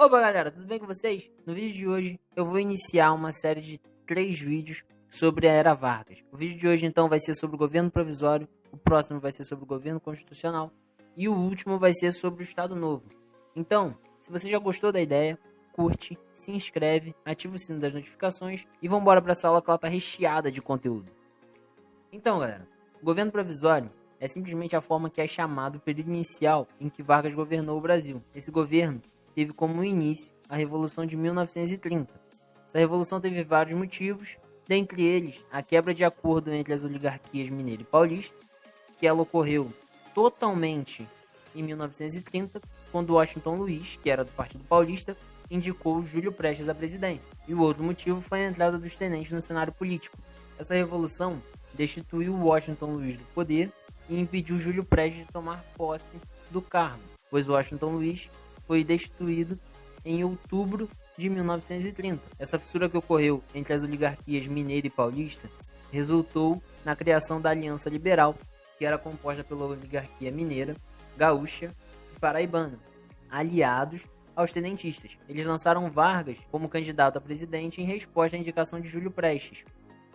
Opa galera, tudo bem com vocês? No vídeo de hoje eu vou iniciar uma série de 3 vídeos sobre a Era Vargas. O vídeo de hoje então vai ser sobre o governo provisório, o próximo vai ser sobre o governo constitucional e o último vai ser sobre o Estado Novo. Então, se você já gostou da ideia, curte, se inscreve, ativa o sino das notificações e vambora para essa aula que ela tá recheada de conteúdo. Então galera, o governo provisório é simplesmente a forma que é chamado o período inicial em que Vargas governou o Brasil. Esse governo teve como início a Revolução de 1930. Essa revolução teve vários motivos, dentre eles a quebra de acordo entre as oligarquias mineira e paulista, que ela ocorreu totalmente em 1930, quando Washington Luiz, que era do Partido Paulista, indicou Júlio Prestes à presidência. E o outro motivo foi a entrada dos tenentes no cenário político. Essa revolução destituiu Washington Luiz do poder e impediu Júlio Prestes de tomar posse do cargo, pois Washington Luiz foi destituído em outubro de 1930. Essa fissura que ocorreu entre as oligarquias mineira e paulista resultou na criação da Aliança Liberal, que era composta pela oligarquia mineira, gaúcha e paraibana, aliados aos tenentistas. Eles lançaram Vargas como candidato a presidente em resposta à indicação de Júlio Prestes.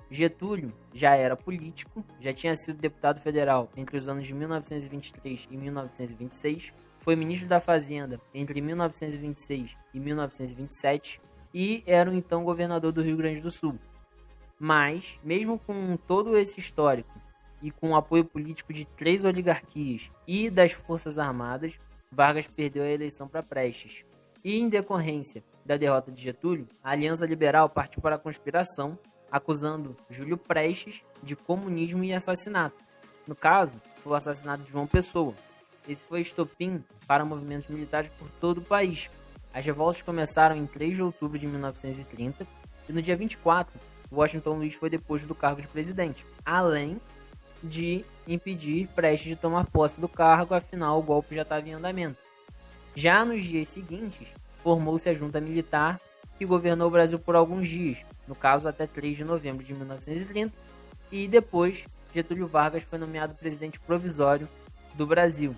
Getúlio já era político, já tinha sido deputado federal entre os anos de 1923 e 1926, foi ministro da Fazenda entre 1926 e 1927 e era o então governador do Rio Grande do Sul. Mas, mesmo com todo esse histórico e com o apoio político de 3 oligarquias e das Forças Armadas, Vargas perdeu a eleição para Prestes. E em decorrência da derrota de Getúlio, a Aliança Liberal partiu para a conspiração, acusando Júlio Prestes de comunismo e assassinato. No caso, foi o assassinato de João Pessoa. Esse foi estopim para movimentos militares por todo o país. As revoltas começaram em 3 de outubro de 1930 e no dia 24, Washington Luiz foi deposto do cargo de presidente, além de impedir Prestes de tomar posse do cargo, afinal o golpe já estava em andamento. Já nos dias seguintes, formou-se a junta militar que governou o Brasil por alguns dias, no caso até 3 de novembro de 1930, e depois Getúlio Vargas foi nomeado presidente provisório do Brasil.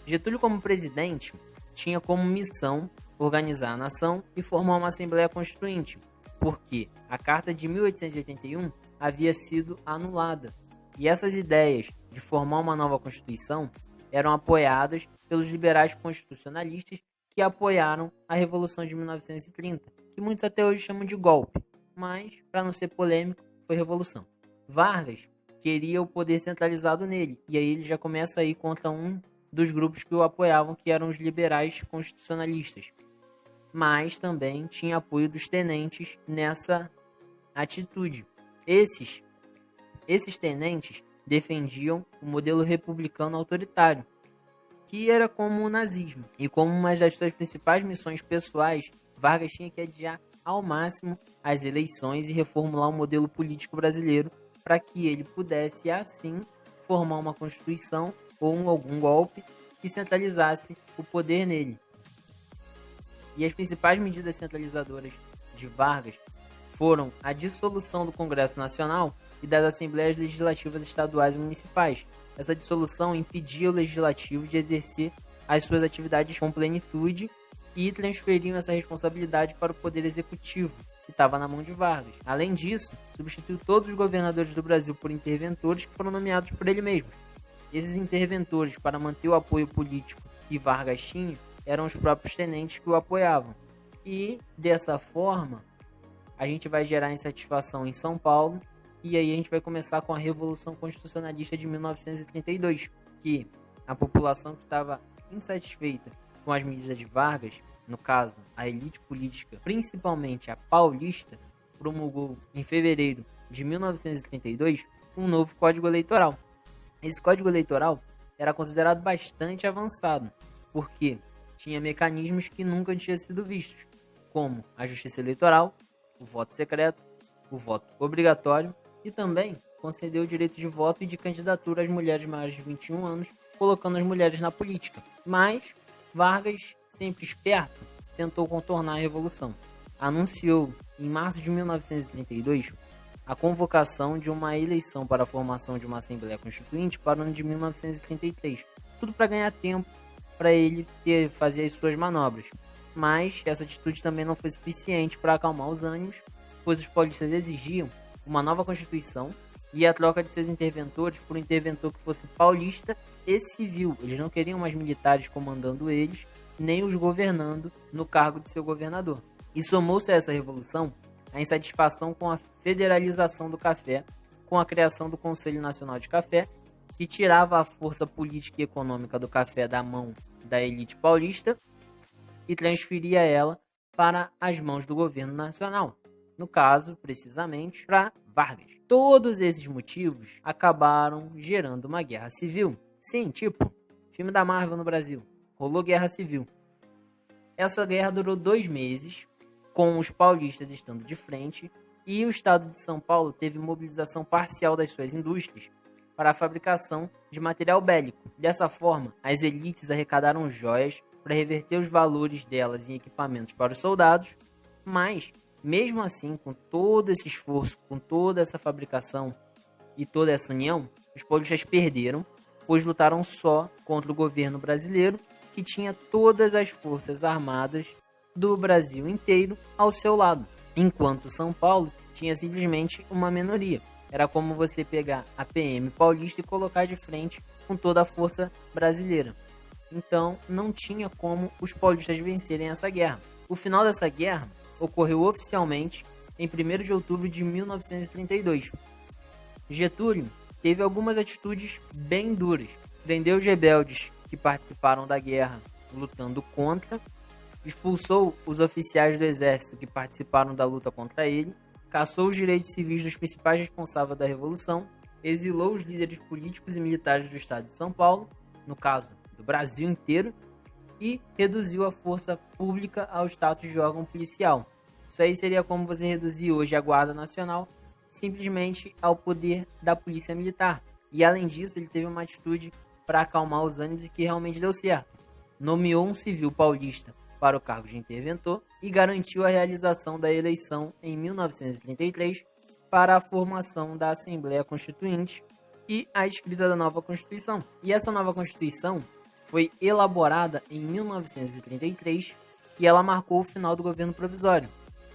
Getúlio, como presidente, tinha como missão organizar a nação e formar uma Assembleia Constituinte, porque a Carta de 1881 havia sido anulada, e essas ideias de formar uma nova Constituição eram apoiadas pelos liberais constitucionalistas que apoiaram a Revolução de 1930, que muitos até hoje chamam de golpe, mas, para não ser polêmico, foi revolução. Vargas queria o poder centralizado nele, e aí ele já começa a ir contra um dos grupos que o apoiavam, que eram os liberais constitucionalistas. Mas também tinha apoio dos tenentes nessa atitude. Esses tenentes defendiam o modelo republicano autoritário, que era como o nazismo. E como uma das suas principais missões pessoais, Vargas tinha que adiar ao máximo as eleições e reformular o modelo político brasileiro para que ele pudesse, assim, formar uma constituição ou algum golpe que centralizasse o poder nele. E as principais medidas centralizadoras de Vargas foram a dissolução do Congresso Nacional e das Assembleias Legislativas Estaduais e Municipais. Essa dissolução impedia o Legislativo de exercer as suas atividades com plenitude e transferiam essa responsabilidade para o Poder Executivo, que estava na mão de Vargas. Além disso, substituiu todos os governadores do Brasil por interventores que foram nomeados por ele mesmo. Esses interventores, para manter o apoio político que Vargas tinha, eram os próprios tenentes que o apoiavam. E, dessa forma, a gente vai gerar insatisfação em São Paulo, e aí a gente vai começar com a Revolução Constitucionalista de 1932, que a população que estava insatisfeita com as medidas de Vargas, no caso, a elite política, principalmente a paulista, promulgou em fevereiro de 1932 um novo Código Eleitoral. Esse Código Eleitoral era considerado bastante avançado, porque tinha mecanismos que nunca tinham sido vistos, como a justiça eleitoral, o voto secreto, o voto obrigatório e também concedeu o direito de voto e de candidatura às mulheres maiores de 21 anos, colocando as mulheres na política. Mas Vargas, sempre esperto, tentou contornar a revolução. Anunciou, em março de 1932, a convocação de uma eleição para a formação de uma Assembleia Constituinte para o ano de 1933. Tudo para ganhar tempo para ele fazer as suas manobras. Mas essa atitude também não foi suficiente para acalmar os ânimos, pois os paulistas exigiam uma nova Constituição e a troca de seus interventores por um interventor que fosse paulista e civil. Eles não queriam mais militares comandando eles, nem os governando no cargo de seu governador. E somou-se a essa revolução a insatisfação com a federalização do café, com a criação do Conselho Nacional de Café, que tirava a força política e econômica do café da mão da elite paulista e transferia ela para as mãos do governo nacional. No caso, precisamente, para Vargas. Todos esses motivos acabaram gerando uma guerra civil. Sim, tipo, filme da Marvel no Brasil. Rolou guerra civil. Essa guerra durou 2 meses, com os paulistas estando de frente, e o estado de São Paulo teve mobilização parcial das suas indústrias para a fabricação de material bélico. Dessa forma, as elites arrecadaram joias para reverter os valores delas em equipamentos para os soldados, mas, mesmo assim, com todo esse esforço, com toda essa fabricação e toda essa união, os paulistas perderam, pois lutaram só contra o governo brasileiro, que tinha todas as forças armadas do Brasil inteiro ao seu lado, enquanto São Paulo tinha simplesmente uma minoria. Era como você pegar a PM paulista e colocar de frente com toda a força brasileira. Então, não tinha como os paulistas vencerem essa guerra. O final dessa guerra ocorreu oficialmente em 1º de outubro de 1932. Getúlio teve algumas atitudes bem duras. Prendeu os rebeldes que participaram da guerra lutando contra, expulsou os oficiais do exército que participaram da luta contra ele, cassou os direitos civis dos principais responsáveis da Revolução, exilou os líderes políticos e militares do estado de São Paulo, no caso do Brasil inteiro, e reduziu a força pública ao status de órgão policial. Isso aí seria como você reduzir hoje a Guarda Nacional simplesmente ao poder da Polícia Militar. E além disso, ele teve uma atitude para acalmar os ânimos e que realmente deu certo. Nomeou um civil paulista para o cargo de interventor e garantiu a realização da eleição em 1933 para a formação da Assembleia Constituinte e a escrita da nova Constituição. E essa nova Constituição foi elaborada em 1933 e ela marcou o final do governo provisório.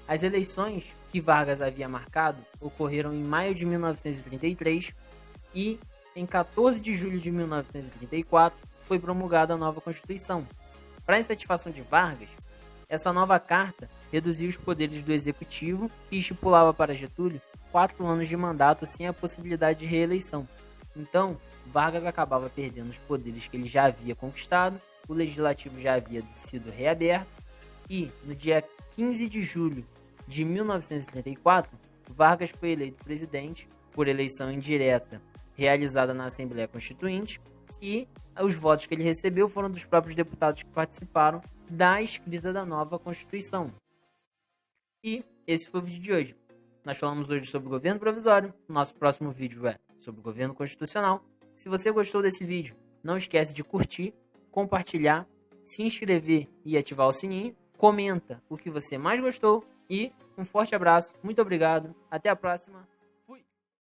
As eleições que Vargas havia marcado ocorreram em maio de 1933 e em 14 de julho de 1934 foi promulgada a nova Constituição. Para a insatisfação de Vargas, essa nova carta reduziu os poderes do executivo e estipulava para Getúlio 4 anos de mandato sem a possibilidade de reeleição. Então, Vargas acabava perdendo os poderes que ele já havia conquistado, o legislativo já havia sido reaberto e, no dia 15 de julho de 1934, Vargas foi eleito presidente por eleição indireta realizada na Assembleia Constituinte e os votos que ele recebeu foram dos próprios deputados que participaram da escrita da nova Constituição. E esse foi o vídeo de hoje. Nós falamos hoje sobre o governo provisório, nosso próximo vídeo é sobre o governo constitucional. Se você gostou desse vídeo, não esquece de curtir, compartilhar, se inscrever e ativar o sininho. Comenta o que você mais gostou e um forte abraço, muito obrigado, até a próxima.